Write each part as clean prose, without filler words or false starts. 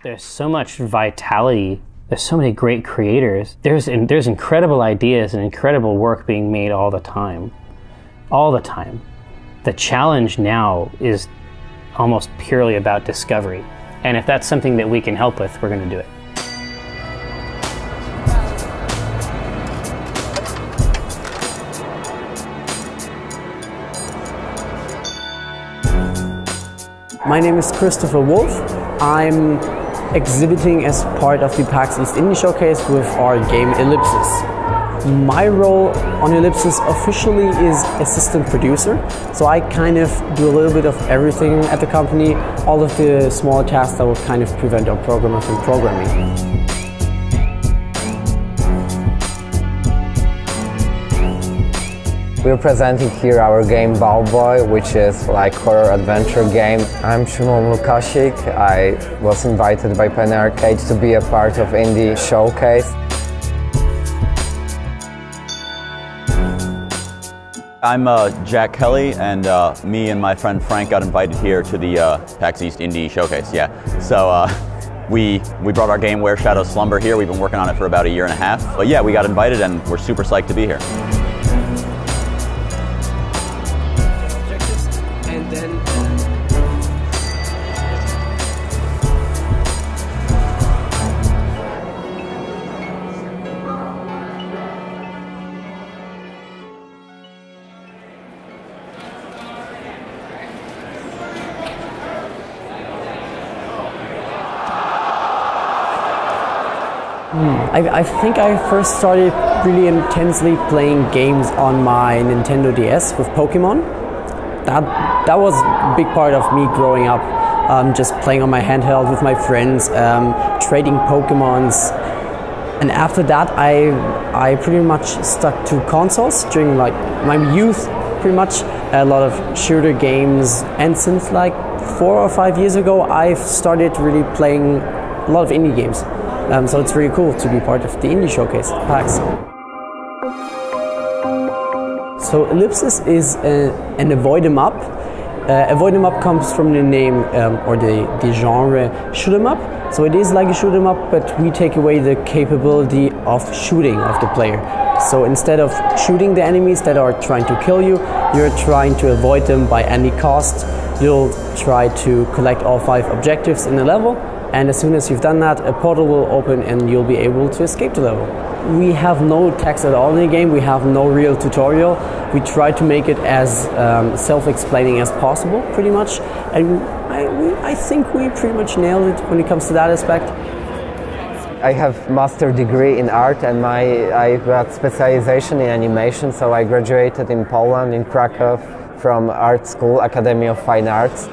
There's so much vitality. There's so many great creators. There's incredible ideas and incredible work being made all the time. All the time. The challenge now is almost purely about discovery. And if that's something that we can help with, we're going to do it. My name is Christopher Wolf. I'm exhibiting as part of the PAX East Indie Showcase with our game Ellipsis. My role on Ellipsis officially is assistant producer, so I kind of do a little bit of everything at the company, all of the small tasks that would kind of prevent our programmer from programming. We're presenting here our game Ballboy, which is like horror adventure game. I'm Szymon Lukasik. I was invited by Penny Arcade to be a part of Indie Showcase. I'm Jack Kelly, and me and my friend Frank got invited here to the PAX East Indie Showcase. Yeah, so we brought our game Where Shadows Slumber here. We've been working on it for about a year and a half. But yeah, we got invited, and we're super psyched to be here. I think I first started really intensely playing games on my Nintendo DS with Pokemon. That was a big part of me growing up, just playing on my handheld with my friends, trading Pokemons. And after that I pretty much stuck to consoles during like my youth, pretty much a lot of shooter games, and since like 4 or 5 years ago I've started really playing a lot of indie games. So it's really cool to be part of the Indie Showcase at PAX. So Ellipsis is an avoid 'em up. Avoid 'em up comes from the name or the genre shoot 'em up. So it is like a shoot 'em up, but we take away the capability of shooting of the player. So instead of shooting the enemies that are trying to kill you, you're trying to avoid them by any cost. You'll try to collect all 5 objectives in the level. And as soon as you've done that, a portal will open and you'll be able to escape the level. We have no text at all in the game, we have no real tutorial. We try to make it as self-explaining as possible, pretty much. And I think we pretty much nailed it when it comes to that aspect. I have master's degree in art, and I got specialization in animation, so I graduated in Poland, in Krakow, from art school, Academy of Fine Arts.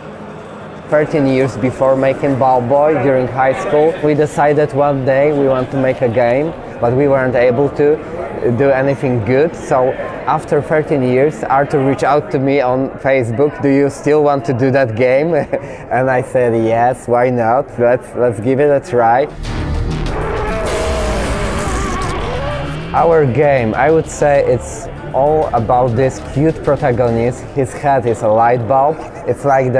13 years before making Ballboy, during high school, we decided one day we want to make a game, but we weren't able to do anything good. So after 13 years, Arthur reached out to me on Facebook, "Do you still want to do that game?" And I said, yes, why not? Let's give it a try. Our game, I would say it's all about this cute protagonist. His head is a light bulb. It's like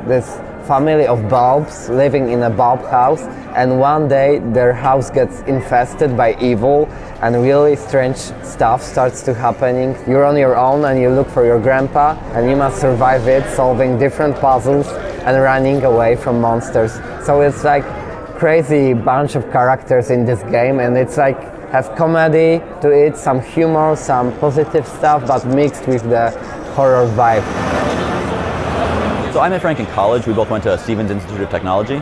this family of bulbs living in a bulb house, and one day their house gets infested by evil and really strange stuff starts to happening. You're on your own and you look for your grandpa, and you must survive it, solving different puzzles and running away from monsters. So it's like crazy bunch of characters in this game, and it's like have comedy to it, some humor, some positive stuff, but mixed with the horror vibe. So I met Frank in college. We both went to Stevens Institute of Technology.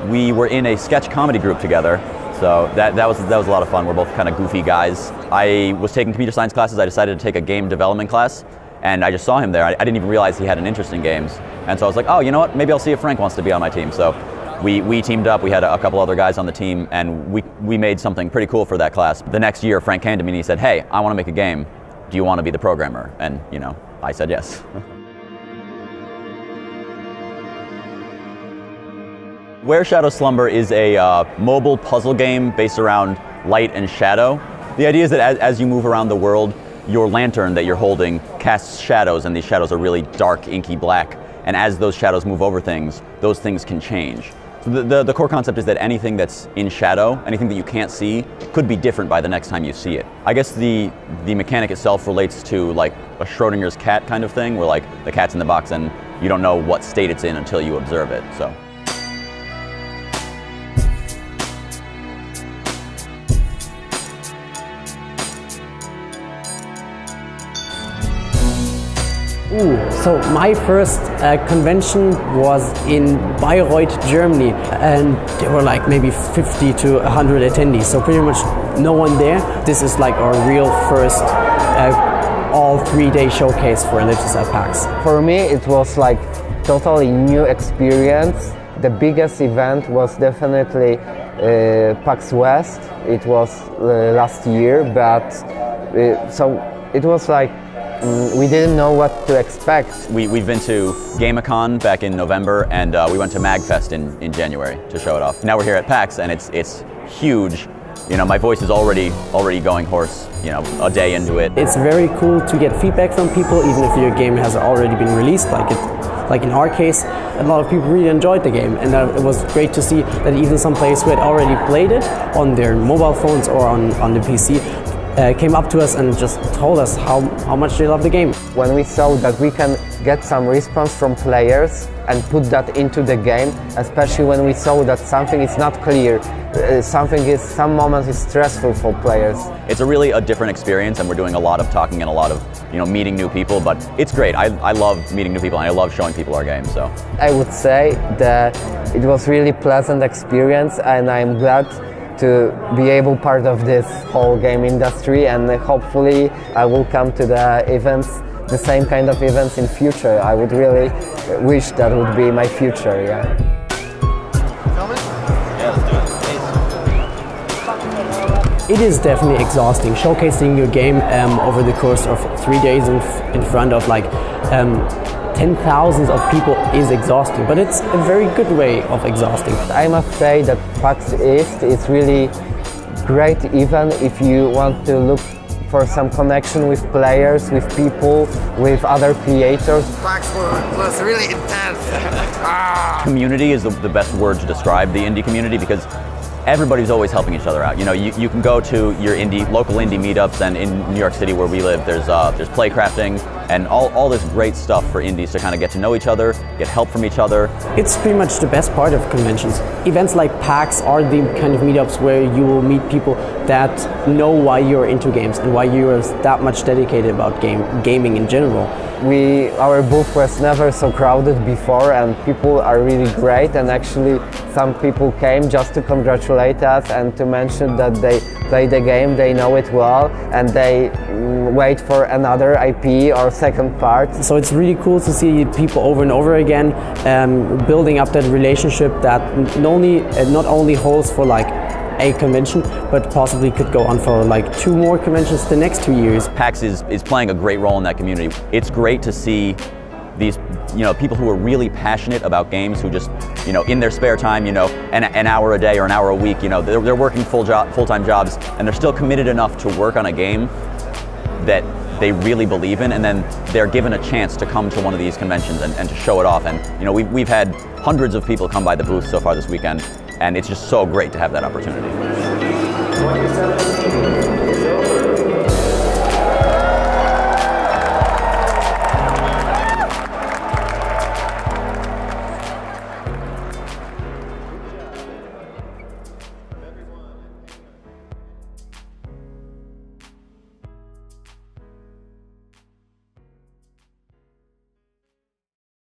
We were in a sketch comedy group together, so that was a lot of fun. We're both kind of goofy guys. I was taking computer science classes. I decided to take a game development class, and I just saw him there. I didn't even realize he had an interest in games, and so I was like, oh, you know what? Maybe I'll see if Frank wants to be on my team. So we teamed up. We had a couple other guys on the team, and we made something pretty cool for that class. The next year, Frank came to me and he said, hey, I want to make a game. Do you want to be the programmer? And you know, I said yes. Where Shadows Slumber is a mobile puzzle game based around light and shadow. The idea is that as you move around the world, your lantern that you're holding casts shadows, and these shadows are really dark, inky black. And as those shadows move over things, those things can change. So the core concept is that anything that's in shadow, anything that you can't see, could be different by the next time you see it. I guess the mechanic itself relates to like a Schrodinger's cat kind of thing, where like the cat's in the box and you don't know what state it's in until you observe it. So. So my first convention was in Bayreuth, Germany, and there were like maybe 50 to 100 attendees, so pretty much no one there. This is like our real first all 3-day showcase for Ellipsis at PAX. For me, it was like totally new experience. The biggest event was definitely PAX West. It was last year, but so it was like we didn't know what to expect. We've been to GameCon back in November, and we went to MagFest in January to show it off. Now we're here at PAX, and it's huge. You know, my voice is already going hoarse, you know, a day into it. It's very cool to get feedback from people, even if your game has already been released. Like in our case, a lot of people really enjoyed the game, and it was great to see that even some players who had already played it on their mobile phones or on the PC came up to us and just told us how much they love the game. When we saw that we can get some response from players and put that into the game, especially when we saw that something is not clear, some moments is stressful for players. It's really a different experience, and we're doing a lot of talking and a lot of, you know, meeting new people, but it's great. I love meeting new people, and I love showing people our game, so. I would say that it was really pleasant experience, and I'm glad to be able part of this whole game industry, and hopefully I will come to the events, the same kind of events in future. I would really wish that would be my future, yeah. Filming? Yeah, let's do it. It is definitely exhausting showcasing your game over the course of 3 days in front of like 10,000s of people is exhausting, but it's a very good way of exhausting. I must say that PAX East is really great event if you want to look for some connection with players, with people, with other creators. PAX was really intense. Community is the best word to describe the indie community, because everybody's always helping each other out. You know, you can go to your local indie meetups, and in New York City where we live, there's playcrafting and all this great stuff for indies to kind of get to know each other, get help from each other. It's pretty much the best part of conventions. Events like PAX are the kind of meetups where you will meet people that know why you're into games and why you're that much dedicated about gaming in general. Our booth was never so crowded before, and people are really great, and actually some people came just to congratulate us and to mention that they play the game, they know it well, and they wait for another IP or second part. So it's really cool to see people over and over again building up that relationship that not only holds for like a convention, but possibly could go on for like 2 more conventions the next 2 years. PAX is playing a great role in that community. It's great to see these, you know, people who are really passionate about games, who just, you know, in their spare time, you know, an hour a day or an hour a week, you know, they're working full-time jobs, and they're still committed enough to work on a game that they really believe in, and then they're given a chance to come to one of these conventions and to show it off. And you know, we've had hundreds of people come by the booth so far this weekend, and it's just so great to have that opportunity.